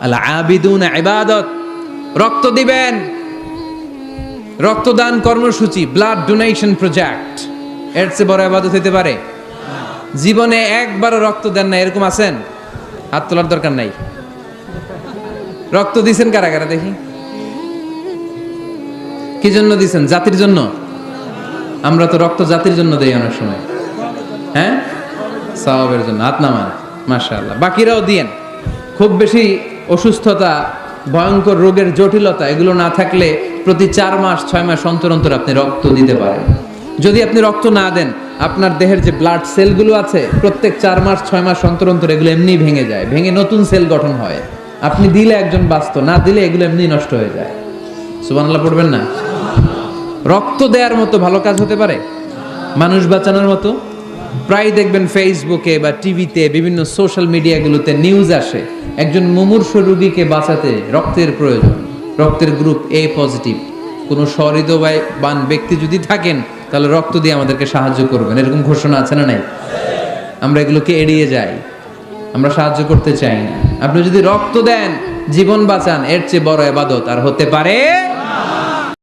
আল আবিদুন ইবাদত। রক্ত দিবেন, রক্তদান কর্মসূচি, ব্লাড ডোনেশন প্রজেক্ট, এর চেয়ে বড় ইবাদত হতে পারে? জীবনে একবারও রক্ত দেন না এরকম আছেন? হাত তোলার দরকার নাই। রক্ত দিছেন কারা কারা দেখি? কি জন্য দিছেন? জাতির জন্য? আমরা তো রক্ত জাতির জন্য দেই অনেক সময়, হ্যাঁ, সওয়াবের জন্য। হাত নামান, মাশাআল্লাহ। বাকিরাও দিয়েন। খুব বেশি অসুস্থতা, ভয়ঙ্কর রোগের জটিলতা এগুলো না থাকলে প্রতি 4 মাস 6 মাস অন্তর অন্তর আপনি রক্ত দিতে পারেন। যদি আপনি রক্ত না দেন, আপনার দেহের যে ব্লাড সেলগুলো আছে প্রত্যেক 4 মাস 6 মাস অন্তর অন্তর এগুলো এমনি ভেঙে যায়, ভেঙে নতুন সেল গঠন হয়। আপনি দিলে একজন বাঁচত, না দিলে এগুলো এমনি নষ্ট হয়ে যায়। সুবহানাল্লাহ পড়বেন না? রক্ত দেওয়ার মতো ভালো কাজ হতে পারে? মানুষ বাঁচানোর মতো? প্রায় দেখবেন ফেসবুকে বা টিভিতে বিভিন্ন সোশ্যাল মিডিয়াগুলোতে নিউজ আসে, একজন মুমূর্ষু রোগীকে বাঁচাতে রক্তের প্রয়োজন, রক্তের গ্রুপ এ পজিটিভ। কোনো সহৃদয়বান ব্যক্তি যদি থাকেন তাহলে রক্ত দিয়ে আমাদেরকে সাহায্য করবেন, এরকম ঘোষণা আছে না নাই? আমরা এগুলোকে এড়িয়ে যাই, আমরা সাহায্য করতে চাই না। আপনি যদি রক্ত দেন, জীবন বাঁচান, এর চেয়ে বড় ইবাদত আর হতে পারে?